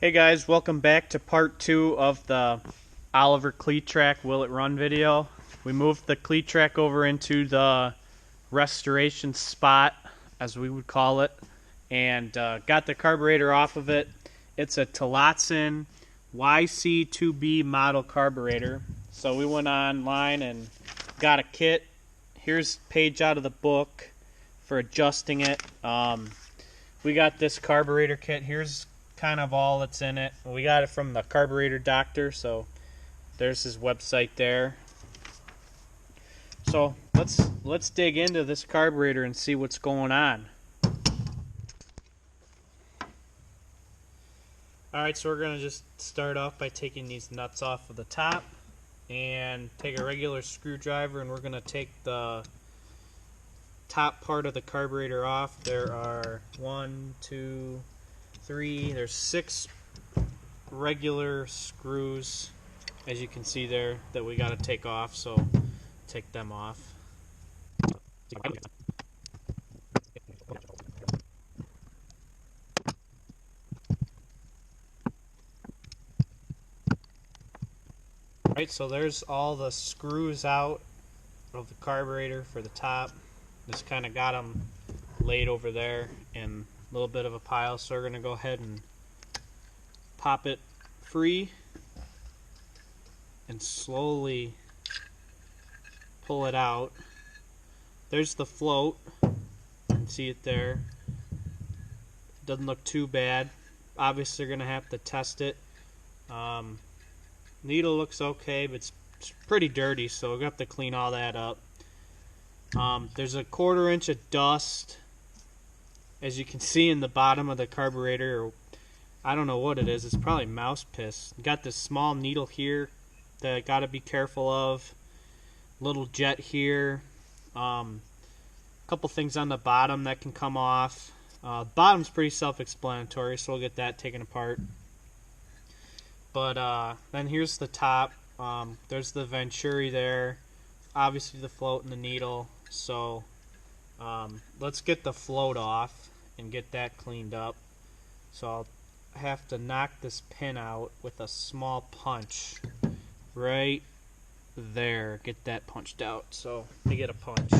Hey guys, welcome back to part 2 of the Oliver cleat track Will It Run video. We moved the cleat track over into the restoration spot, as we would call it, and got the carburetor off of it. It's a Tillotson YC2B model carburetor. So we went online and got a kit. Here's a page out of the book for adjusting it. We got this carburetor kit. Here's kind of all that's in it. We got it from the carburetor doctor, so there's his website there. So let's dig into this carburetor and see what's going on. Alright, so we're going to just start off by taking these nuts off of the top and take a regular screwdriver, and we're going to take the top part of the carburetor off. There are 1, 2, 3, there's 6 regular screws, as you can see there, that we got to take off, so take them off. Alright, so there's all the screws out of the carburetor for the top. Just kind of got them laid over there in a little bit of a pile, so we're going to go ahead and pop it free and slowly pull it out. There's the float. You can see it there. Doesn't look too bad. Obviously, you're going to have to test it. Needle looks okay, but it's pretty dirty, so we're going to have to clean all that up. There's a 1/4 inch of dust, as you can see, in the bottom of the carburetor. Or I don't know what it is. It's probably mouse piss. Got this small needle here that I got to be careful of. Little jet here. Couple things on the bottom that can come off. Bottom's pretty self-explanatory, so we'll get that taken apart. But then here's the top. There's the venturi there. Obviously the float and the needle. So let's get the float off and get that cleaned up. So I'll have to knock this pin out with a small punch right there. Get that punched out. So let me get a punch.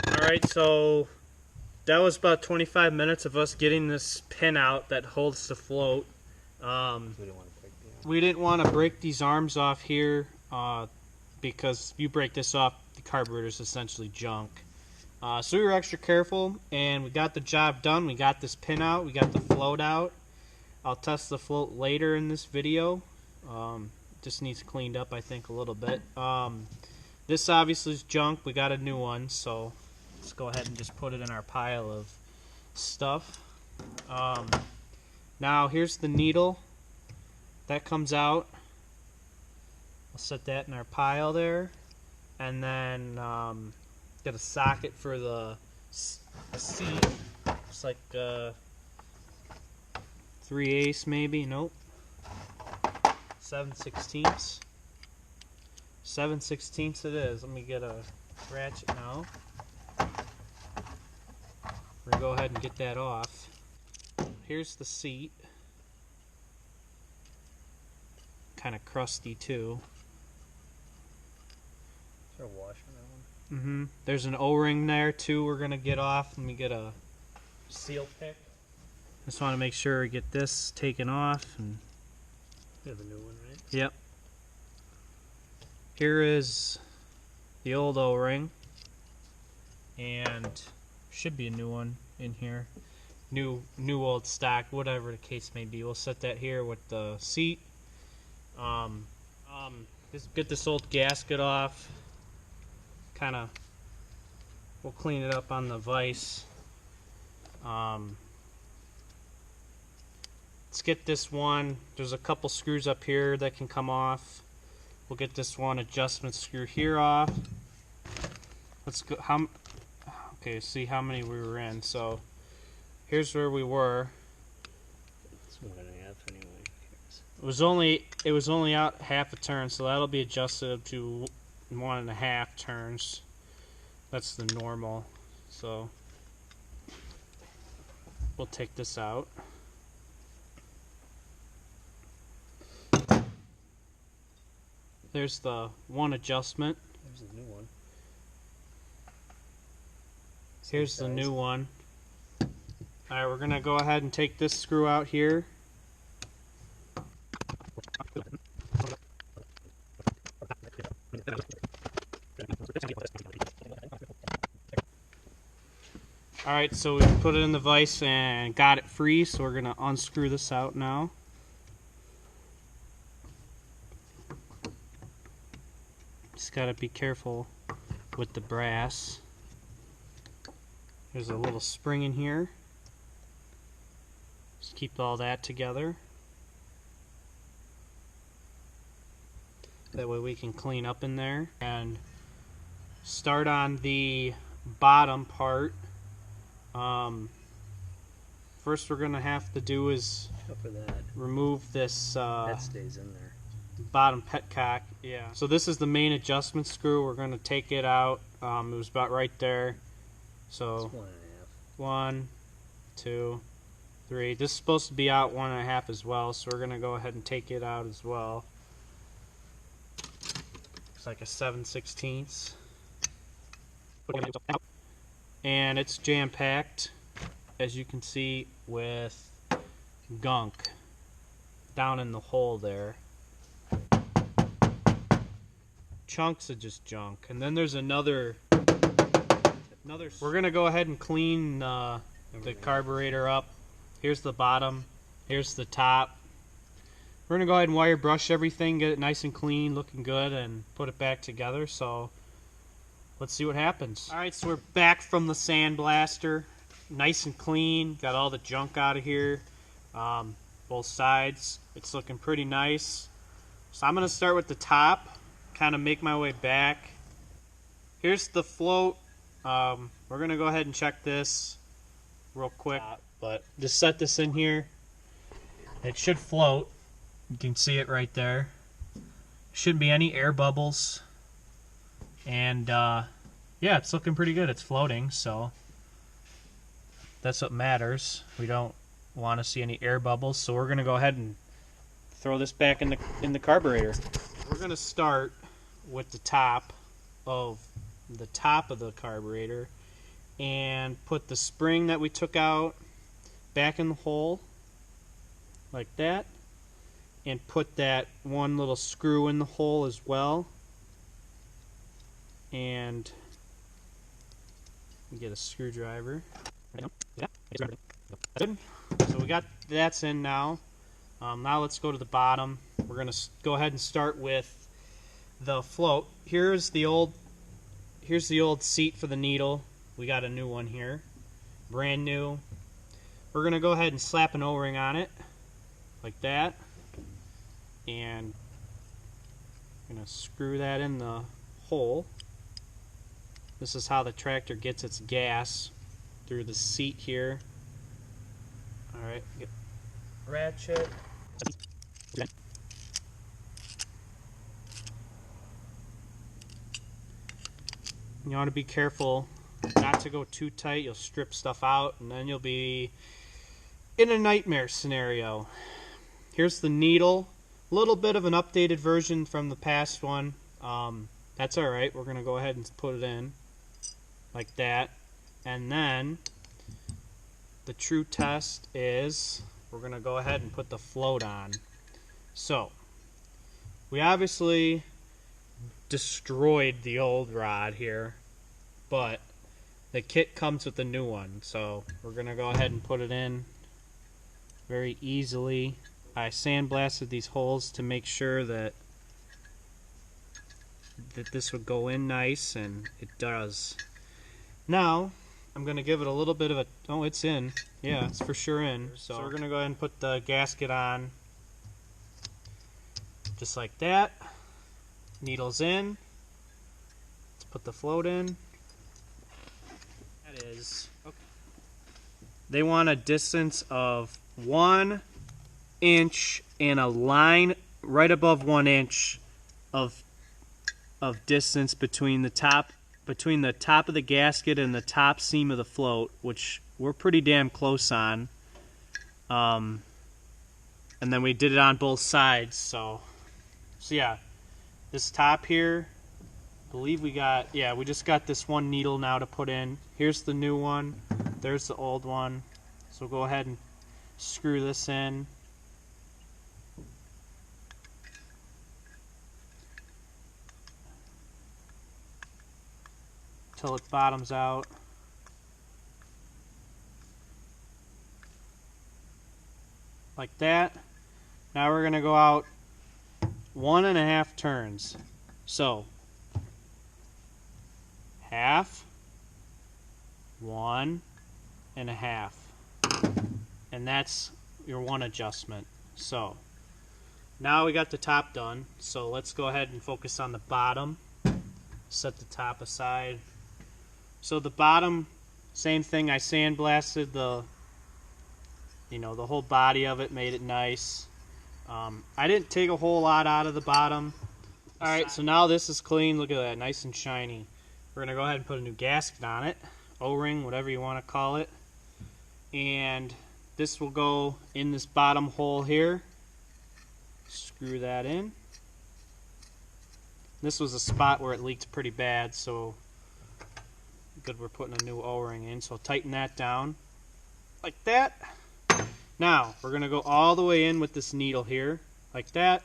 Alright, so that was about 25 minutes of us getting this pin out that holds the float. We didn't want to break these arms off here because if you break this off, the carburetor is essentially junk. So we were extra careful, and we got the job done. We got this pin out, we got the float out. I'll test the float later in this video. Just needs cleaned up, I think, a little bit. This obviously is junk. We got a new one, so let's go ahead and just put it in our pile of stuff. Now here's the needle that comes out. I'll set that in our pile there, and then get a socket for the seat. It's like 3/8 maybe. Nope. 7/16. 7/16 it is. Let me get a ratchet now. We're going to go ahead and get that off. Here's the seat. Kind of crusty too. Is there a washer in that one? There's an O-ring there too we're going to get off. Let me get a seal pick. Just want to make sure we get this taken off. And you have a new one, right? yep. Here is the old O-ring, and should be a new one in here. New old stock, whatever the case may be. We'll set that here with the seat. Just get this old gasket off. We'll clean it up on the vise. Let's get this one. There's a couple screws up here that can come off. We'll get this one adjustment screw here off. Let's go. Okay, see how many we were in. So here's where we were. It's 1.5 anyway. It was only out half a turn, so that'll be adjusted to 1.5 turns. That's the normal. So we'll take this out. There's the one adjustment. There's the new one. Here's the new one. Alright, we're going to go ahead and take this screw out here. Alright, so we put it in the vise and got it free, so we're going to unscrew this out now. Just got to be careful with the brass. There's a little spring in here. Just keep all that together. That way we can clean up in there. And start on the bottom part. First we're going to have to do is remove this that stays in there. bottom petcock. Yeah. So this is the main adjustment screw. We're going to take it out. It was about right there. So It's 1.5. 1, 2, 3. This is supposed to be out 1.5 as well, so we're going to go ahead and take it out as well. It's like a 7/16. And it's jam-packed, as you can see, with gunk down in the hole there. Chunks of just junk. And then there's another. We're gonna go ahead and clean the carburetor up. Here's the bottom. Here's the top. We're gonna go ahead and wire brush everything, get it nice and clean, looking good, and put it back together. So let's see what happens. All right, so we're back from the sandblaster, nice and clean. Got all the junk out of here, both sides. It's looking pretty nice. So I'm gonna start with the top, kind of make my way back. Here's the float. We're going to go ahead and check this real quick, but just set this in here. It should float. You can see it right there. Shouldn't be any air bubbles. And yeah, it's looking pretty good. It's floating, so that's what matters. We don't want to see any air bubbles, so we're going to go ahead and throw this back in the carburetor. We're going to start with the top of the carburetor and put the spring that we took out back in the hole like that, and put that one little screw in the hole as well, and get a screwdriver. So we got that's in now. Now let's go to the bottom. We're going to go ahead and start with the float. Here's the old seat for the needle. We got a new one here, brand new. We're gonna go ahead and slap an O-ring on it like that, and I'm gonna screw that in the hole. This is how the tractor gets its gas, through the seat here. Alright, get ratchet. You want to be careful not to go too tight. You'll strip stuff out, and then you'll be in a nightmare scenario. Here's the needle. A little bit of an updated version from the past one. That's alright. We're going to go ahead and put it in like that. And then the true test is we're going to go ahead and put the float on. So we obviously destroyed the old rod here, but the kit comes with a new one, so we're gonna go ahead and put it in very easily. I sandblasted these holes to make sure that that this would go in nice, and it does. Now, I'm going to give it a little bit of a... Oh, it's in. Yeah, it's for sure in. So we're going to go ahead and put the gasket on. Just like that. Needles in. Let's put the float in. That is... Okay. They want a distance of 1 inch and a line right above 1 inch of distance between the top of the gasket and the top seam of the float, which we're pretty damn close on. And then we did it on both sides, so yeah, this top here, I believe we just got this one needle now to put in. Here's the new one, there's the old one, so go ahead and screw this in. Till it bottoms out. Like that. Now we're going to go out 1.5 turns. So, half, 1.5. And that's your one adjustment. So, now we got the top done. So let's go ahead and focus on the bottom. Set the top aside. So the bottom, same thing, I sandblasted the whole body of it, made it nice. I didn't take a whole lot out of the bottom. Alright, so now this is clean, look at that, nice and shiny. We're going to go ahead and put a new gasket on it, O-ring, whatever you want to call it. And this will go in this bottom hole here. Screw that in. This was a spot where it leaked pretty bad, so good we're putting a new O-ring in. So tighten that down like that. Now we're going to go all the way in with this needle here like that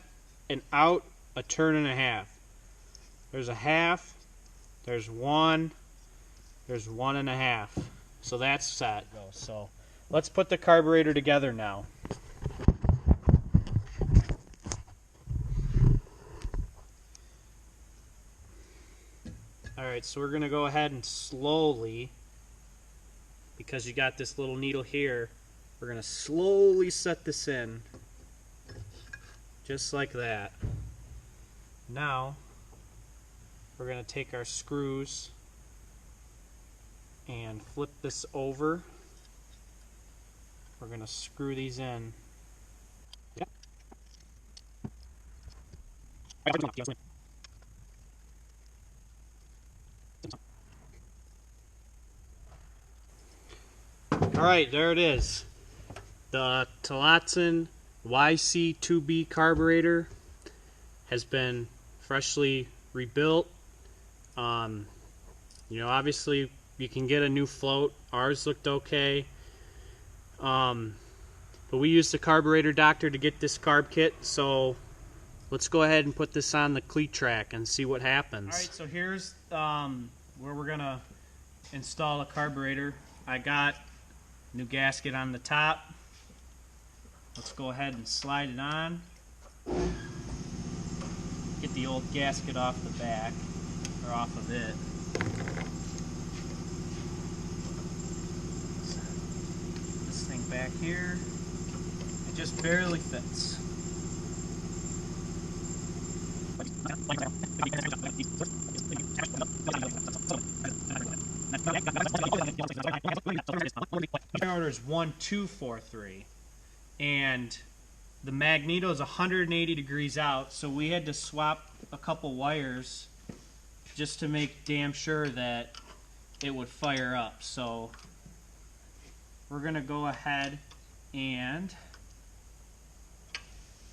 and out 1.5 turns. There's a half, there's 1, there's 1.5. So that's set. So let's put the carburetor together now. Alright, so we're going to go ahead and slowly, because you got this little needle here, we're going to slowly set this in. Just like that. Now, we're going to take our screws and flip this over. We're going to screw these in. Alright, there it is. The Tillotson YC2B carburetor has been freshly rebuilt. Obviously you can get a new float. Ours looked okay. But we used the carburetor doctor to get this carb kit, so let's go ahead and put this on the cleat track and see what happens. Alright, so here's where we're going to install a carburetor. I got new gasket on the top. Let's go ahead and slide it on. Get the old gasket off the back, or off of it. This thing back here, it just barely fits. Carburetor is 1243, and the magneto is 180 degrees out, so we had to swap a couple wires just to make damn sure that it would fire up. So we're going to go ahead and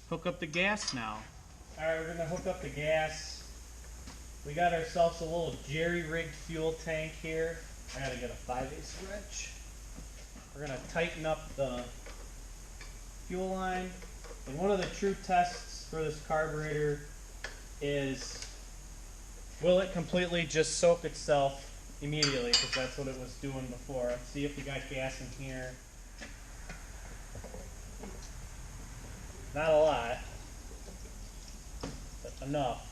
hook up the gas now. Alright, we're going to hook up the gas. We got ourselves a little jerry-rigged fuel tank here. I got to get a 5/8 wrench. We're going to tighten up the fuel line. And one of the true tests for this carburetor is, will it completely just soak itself immediately, because that's what it was doing before. Let's see if we got gas in here. Not a lot, but enough.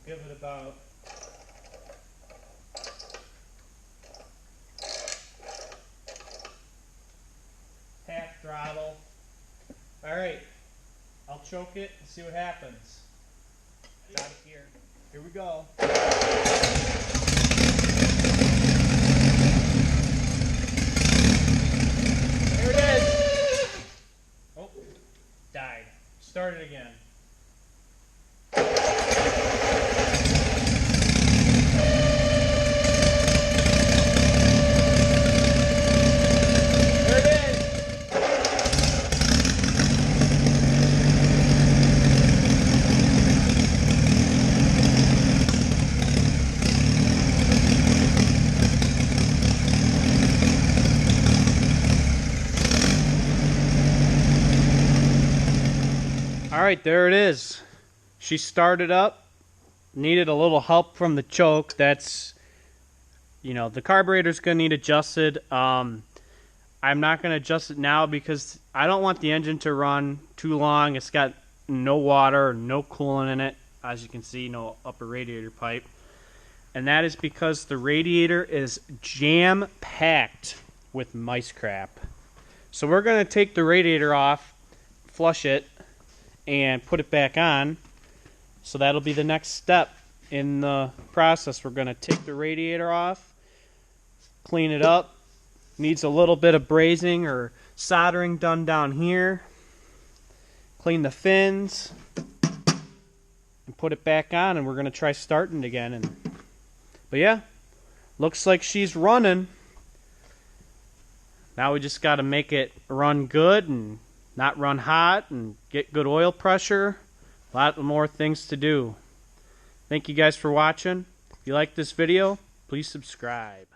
give it about half throttle. Alright, I'll choke it and see what happens. It's out of here. Here we go. There it is. Oh, died. Start it again. There it is. Alright, there it is. She started up, needed a little help from the choke. That's, the carburetor's going to need adjusted. I'm not going to adjust it now because I don't want the engine to run too long. It's got no water, no coolant in it. As you can see, no upper radiator pipe. And that is because the radiator is jam-packed with mice crap. So we're going to take the radiator off, flush it, and put it back on. So that'll be the next step in the process. We're going to take the radiator off, clean it up. Needs a little bit of brazing or soldering done down here. Clean the fins and put it back on, and we're going to try starting it again. But yeah, looks like she's running. Now we just got to make it run good and not run hot and get good oil pressure. A lot more things to do. Thank you guys for watching. If you like this video, please subscribe.